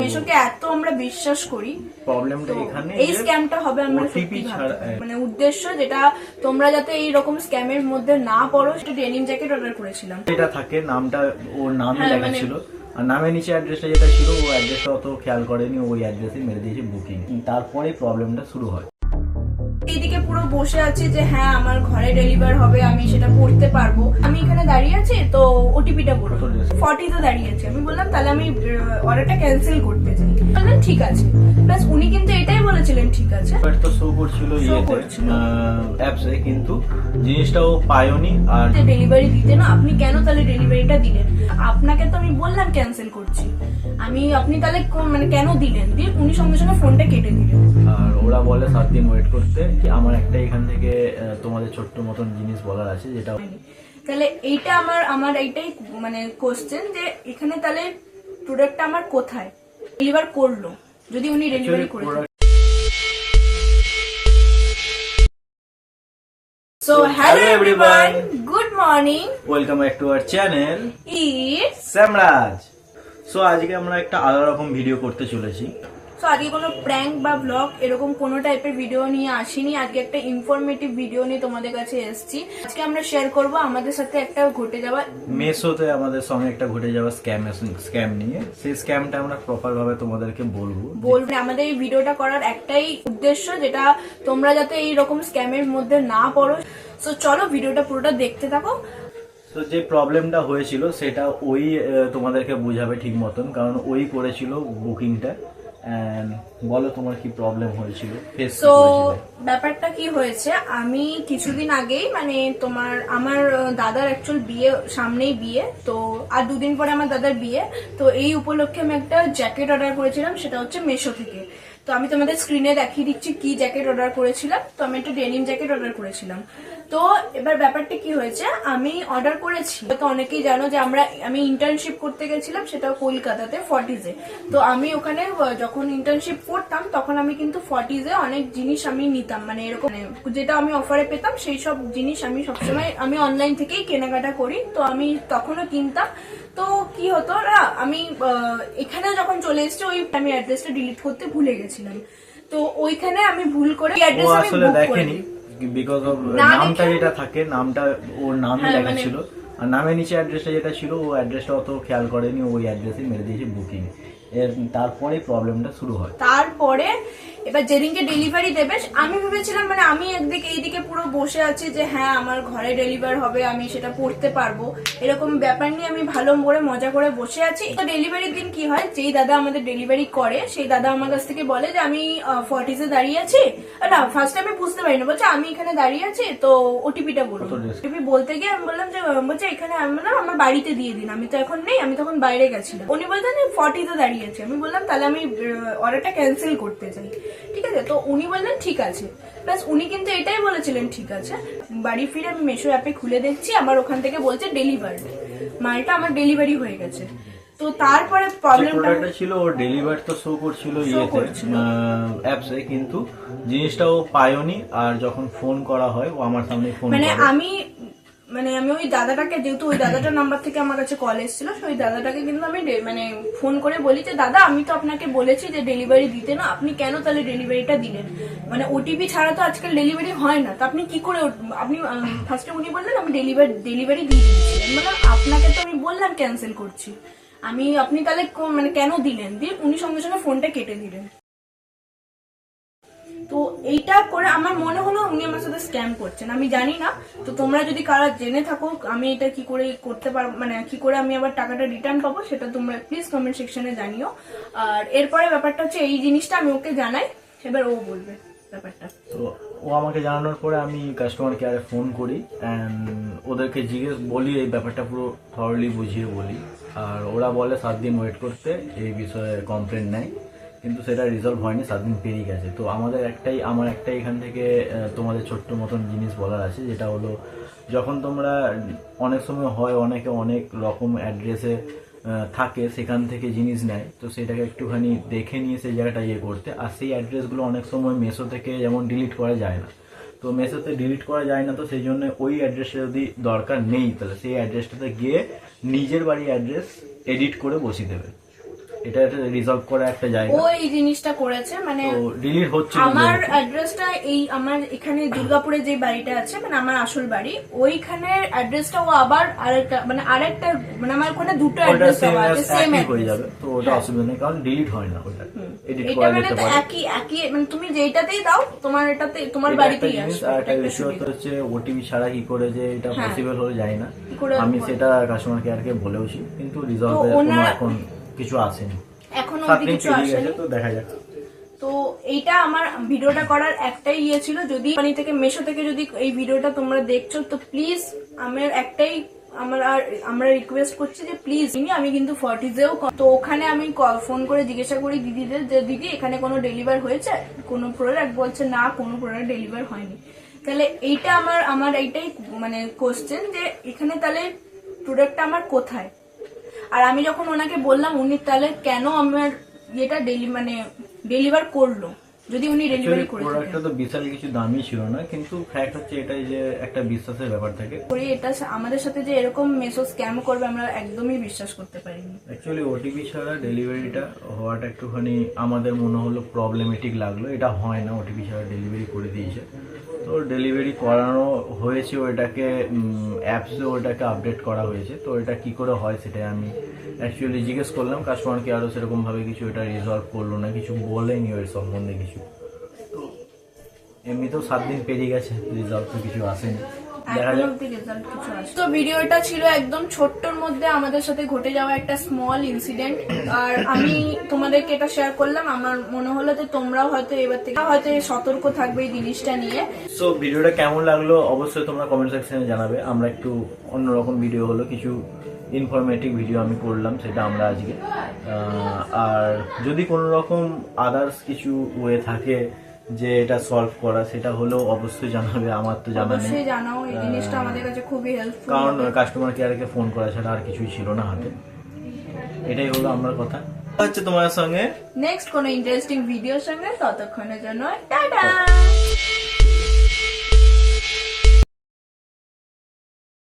মেশোকে এত আমরা বিশ্বাস করি, প্রবলেমটা এখানে এই স্ক্যামটা হবে আমরা সত্যি মানে উদ্দেশ্য যেটা তোমরা যাতে এই রকম স্ক্যামের মধ্যে না পড়ো, সেটা ডেনিম জ্যাকেট অর্ডার করেছিলাম। এটা থাকে নামটা ওর নামই লেখা ছিল, আর নামের নিচে অ্যাড্রেসটা যেটা ছিল ও অ্যাড্রেসটা অত খেয়াল করেনি, ওই অ্যাড্রেসে মেরে দিয়েছে বুকিং। তারপরে প্রবলেমটা শুরু হয়। এইদিকে পুরো বসে আছি যে হ্যাঁ আমার ঘরে ডেলিভার হবে, আমি সেটা পড়তে পারবো। আমি এখানে দাঁড়িয়ে আছি, তো ওটিপিটা বলো। 40 তে দাঁড়িয়ে আছি। আমি বললাম তাহলে আমি অর্ডারটা ক্যান্সেল করতে চাই। বললেন ঠিক আছে। প্লাস উনি কিন্তু এটাই বলেছিলেন ঠিক আছে, তো শো করছিল অ্যাপসে, কিন্তু জিনিসটা ও পায়নি। আর ডেলিভারি দিতে না, আপনি কেন তাহলে ডেলিভারিটা দিলেন? আপনাকে তো আমি বললাম ক্যান্সেল করছি, আপনি তাহলে মানে কেন দিলেন? দিয়ে উনি সঙ্গে সঙ্গে ফোনটা কেটে দিলেন। আর ওরা বলে 7 দিন ওয়েট করতে। আমার একটা এখান থেকে তোমাদের ছোট্ট মতন জিনিস বলার আছে, যেটা তাহলে এইটা আমার এইটাই মানে কোশ্চেন, যে এখানে তাহলে প্রোডাক্টটা আমার কোথায় ডেলিভার করলো যদি উনি ডেলিভারি করে? So hello everyone, good morning, welcome back to our channel, it's Samraj. So আজকে আমরা একটা আলাদা রকম ভিডিও করতে চলেছি। সো আজকে কোনো প্র্যাঙ্ক বা ব্লগ এরকম কোনো টাইপের ভিডিও নিয়ে আসিনি। আজকে একটা ইনফরমেটিভ ভিডিও নিয়ে তোমাদের কাছে এসেছি। আজকে আমরা শেয়ার করব আমাদের সাথে একটা ঘটে যাওয়া মেসোতে আমাদের সঙ্গে একটা ঘটে যাওয়া স্ক্যাম নিয়ে। সেই স্ক্যামটা আমরা প্রপার ভাবে তোমাদেরকে বলবো। আমাদের এই ভিডিওটা করার একটাই উদ্দেশ্য, যেটা তোমরা যাতে এই রকম স্ক্যামের মধ্যে না পড়ো। সো চলো ভিডিওটা পুরোটা দেখতে থাকো। তো যে প্রবলেমটা হয়েছিল সেটা ওই তোমাদেরকে বুঝাবে ঠিক মতন, কারণ ওই করেছিল বুকিংটা। বলো তোমার কি প্রবলেম হয়েছিল? তো ব্যাপারটা কি হয়েছে, আমি কিছুদিন আগেই মানে আমার দাদার অ্যাকচুয়াল বিয়ে, সামনেই বিয়ে, তো আর দুদিন পরে আমার দাদার বিয়ে। তো এই উপলক্ষে আমি একটা জ্যাকেট অর্ডার করেছিলাম, সেটা হচ্ছে মেশো থেকে। তো আমি তোমাদের স্ক্রিনে দেখিয়ে দিচ্ছি কি জ্যাকেট অর্ডার করেছিলাম। তো আমি একটা ডেনিম জ্যাকেট অর্ডার করেছিলাম। তো এবার ব্যাপারটা কি হয়েছে, আমি অর্ডার করেছি, তো অনেকেই জানো যে আমি ইন্টার্নশিপ করতে গেছিলাম, সেটা কলকাতাতে ফর্টিজে। তো আমি ওখানে যখন ইন্টার্নশিপ করতাম তখন আমি কিন্তু ফর্টিজে অনেক জিনিস আমি নিতাম, মানে এরকম যেটা আমি অফারে পেতাম সেই সব জিনিস আমি সবসময় আমি অনলাইন থেকেই কেনাকাটা করি। তো আমি তখনও কিনতাম। তো কি হতো না, আমি এখানে যখন চলে এসেছি আমি অ্যাড্রেসটা ডিলিট করতে ভুলে গেছিলাম। তো ওইখানে আমি ভুল করে অ্যাড্রেস আমি বুক করিনি, বিকজ অফ নামটা যেটা থাকে, নামটা ওর নামই লেখা ছিল, আর নামের নিচে অ্যাড্রেসটা যেটা ছিল ও অ্যাড্রেসটা অত খেয়াল করেনি, ওই অ্যাড্রেসে মেরে দিয়েছে বুকিং। তারপরে প্রবলেমটা শুরু হয়। তারপরে এবার যেদিনকে ডেলিভারি দেবে আমি ভেবেছিলাম, মানে আমি এইদিকে পুরো বসে আছি যে হ্যাঁ আমার ঘরে ডেলিভার হবে, আমি সেটা পড়তে পারবো, এরকম ব্যাপার নিয়ে আমি ভালো করে মজা করে বসে আছি। তো ডেলিভারির দিন কি হয়, যেই দাদা আমাদের ডেলিভারি করে সেই দাদা আমার কাছ থেকে বলে যে আমি ফর্টিজে দাঁড়িয়ে আছি। না, ফার্স্ট আমি বুঝতে পারি না, বলছে আমি এখানে দাঁড়িয়ে আছি, তো ওটিপিটা বলো। ওটিপি বলতে গিয়ে আমি বললাম যে বলছে এখানে আমি বললাম আমার বাড়িতে দিয়ে দিন, আমি তো এখন নেই, আমি তখন বাইরে গেছিলাম। উনি বলতেন 40-তে দাঁড়িয়ে আছে। আমি বললাম তাহলে আমি অর্ডারটা ক্যান্সেল করতে চাই, ঠিক আছে? তো উনি বললেন ঠিক আছে। প্লাস উনি কিন্তু এটাই বলেছিলেন ঠিক আছে। বাড়ি ফিরে আমি মেশো অ্যাপে খুলে দেখছি আমার ওখান থেকে বলছে ডেলিভার, মালটা আমার ডেলিভারি হয়ে গেছে। তো তারপরে প্রবলেমটা ছিল ওর ডেলিভার তো শো করছিল অ্যাপসে, কিন্তু জিনিসটা ও পায়নি। আর যখন ফোন করা হয় ও আমার সামনে ফোন করে, আমি ওই দাদাটাকে, যেহেতু ওই দাদাটার নাম্বার থেকে আমার কাছে কল এসেছিল, ওই দাদাটাকে কিন্তু আমি ফোন করে বলি যে দাদা আমি তো আপনাকে বলেছি যে ডেলিভারি দিতে না, আপনি কেন তাহলে ডেলিভারিটা দিলেন? মানে ওটিপি ছাড়া তো আজকাল ডেলিভারি হয় না, তো আপনি কি করে? আপনি ফার্স্টে উনি বললেন আমি ডেলিভারি দিয়ে দিচ্ছি। মানে আপনাকে তো আমি বললাম ক্যান্সেল করছি, আপনি তাহলে মানে কেন দিলেন? দিয়ে উনি সঙ্গে সঙ্গে ফোনটা কেটে দিলেন। তো এইটা করে আমার মনে হলো উনি আমার সাথে স্ক্যাম করছেন, আমি জানি না। তো তোমরা যদি কারা জেনে থাকো আমি এটা কি করে করতে পারবো, মানে কি করে আমি আবার টাকাটা রিটার্ন পাবো, সেটা তোমরা প্লিজ কমেন্ট সেকশনে জানিও। আর এরপরে ব্যাপারটা হচ্ছে এই জিনিসটা আমি ওকে জানাই, এবার ও বলবে ব্যাপারটা। তো ও আমাকে জানানোর পরে আমি কাস্টমার কেয়ারে ফোন করি অ্যান্ড ওদেরকে বলি এই ব্যাপারটা পুরো থরলি বুঝিয়ে বলি। আর ওরা বলে 7 দিন ওয়েট করতে, এই বিষয়ে কমপ্লেন নেয়, কিন্তু সেটা রিজলভ হয়নি, 7 দিন পেরিয়ে গেছে। তো আমার একটাই এখান থেকে তোমাদের ছোট্ট মতন জিনিস বলার আছে, যেটা হলো যখন তোমরা অনেক সময় হয় অনেকে অনেক রকম অ্যাড্রেসে থাকে, সেখান থেকে জিনিস নেয়, তো সেটাকে একটুখানি দেখে নিয়ে সেই জায়গাটা করতে। আর সেই অ্যাড্রেসগুলো অনেক সময় মেসো থেকে যেমন ডিলিট করা যায় না, তো মেসোতে ডিলিট করা যায় না, তো সেই জন্য ওই অ্যাড্রেসটা যদি দরকার নেই তাহলে সেই অ্যাড্রেসটাতে গিয়ে নিজের বাড়ির অ্যাড্রেস এডিট করে বসিয়ে দেবে। এটা রিজলভ করা একটা জায়গা। ও এই জিনিসটা করেছে, মানে তো ডিলিট হচ্ছে আমার অ্যাড্রেসটা এই আমার এখানে দুর্গাপুরে যে বাড়িটা আছে মানে আমার আসল বাড়ি, ওইখানের অ্যাড্রেসটা ও আবার আরেকটা মানে আমার ওখানে দুটো অ্যাড্রেস দেওয়া আছে, সেম হয়ে যাবে। তো ওটা অসুবিধা নেই, কারণ ডিলিট হয় না, ওটা এডিট এটা করা মানে যেতে তো পারে। একই মানে তুমি যেটাতেই দাও তোমার এটাতে তোমার বাড়িতেই আসবে। আর একটা বিষয় হচ্ছে ওটিপি ছাড়া কি করে যে এটা পসিবল হলো জানি না, করে আমি সেটা কাস্টমার কেয়ারকে বলেওছি, কিন্তু রিজলভের কোনো এখন কিছু আসেনি, এখনো 7 অবধি দিন কিছু পেরিয়ে আসেনি। গেছে। তো দেখা যাক। তো এইটা আমার ভিডিওটা করার একটাই ইয়ে ছিল, যদি কোম্পানি থেকে মেশো থেকে যদি এই ভিডিওটা তোমরা দেখছো তো প্লিজ আমার একটাই আমরা রিকোয়েস্ট করছি যে প্লিজ আমি কিন্তু ফর্টিজেও, তো ওখানে আমি ফোন করে জিজ্ঞাসা করি দিদিদের যে দিদি এখানে কোনো ডেলিভার হয়েছে কোনো প্রোডাক্ট, বলছে না কোনো প্রোডাক্ট ডেলিভার হয়নি। তাহলে এইটা আমার এইটাই মানে কোশ্চেন যে এখানে তাহলে প্রোডাক্টটা আমার কোথায়। আর আমি যখন ওনাকে বললাম উনি তাহলে কেন আমার এটা ডেলিভার করলো যদি উনি ডেলিভারি করে প্রোডাক্টটা তো বিশাল কিছু দামই ছিল না, কিন্তু ফ্যাক্ট হচ্ছে এটাই যে একটা বিশ্বাসের ব্যাপার থাকে। এটা আমাদের সাথে যে এরকম মেসো স্ক্যাম করবে আমরা একদমই বিশ্বাস করতে পারিনি। অ্যাকচুয়ালি ওটিপি ছাড়া ডেলিভারিটা হওয়াটা একটুখানি আমাদের মনে হলো প্রবলেমেটিক লাগলো। এটা হয় না, ওটিপি ছাড়া ডেলিভারি করে দিয়েছে। তো ডেলিভারি করানো হয়েছে, ওইটাকে অ্যাপসে ওটাকে আপডেট করা হয়েছে। তো এটা কি করে হয় সেটাই আমি অ্যাকচুয়ালি জিজ্ঞেস করলাম কাস্টমারকে, আরও সেরকমভাবে কিছু এটা রিজলভ করলো না, কিছু বলেনি ওর সম্বন্ধে কিছু। তো এমনিতেও 7 দিন পেরিয়ে গেছে, রিজলভ তো কিছু আসেনি, দেখা যাক। তো ভিডিওটা ছিল একদম ছোট্টর মধ্যে আমাদের সাথে ঘটে যাওয়া একটা স্মল ইনসিডেন্ট, আর আমি তোমাদেরকে এটা শেয়ার করলাম। আমার মনে হলো যে তোমরাও হয়তো এবার থেকে হয়তো সতর্ক থাকবে এই জিনিসটা নিয়ে। সো ভিডিওটা কেমন লাগলো অবশ্যই তোমরা কমেন্ট সেকশনে জানাবে। আমরা একটু অন্যরকম ভিডিও হলো, কিছু ইনফরমেটিভ ভিডিও আমি করলাম সেটা আমরা আজকে। আর যদি কোনো রকম আদার্স কিছু ওয়ে থাকে যে এটা সলভ করা, সেটা হলেও অবশ্যই জানাবে। আমার তো জানা নেই, অবশ্যই জানাও, এই জিনিসটা আমাদের কাছে খুবই হেল্পফুল, কারণ কাস্টমার কেয়ারকে ফোন করা ছাড়া আর কিছুই ছিল না হাতে। এটাই হলো আমার কথা, হচ্ছে তোমার সঙ্গে নেক্সট কোনো ইন্টারেস্টিং ভিডিওর সঙ্গে। ততক্ষণের জন্য টাটা।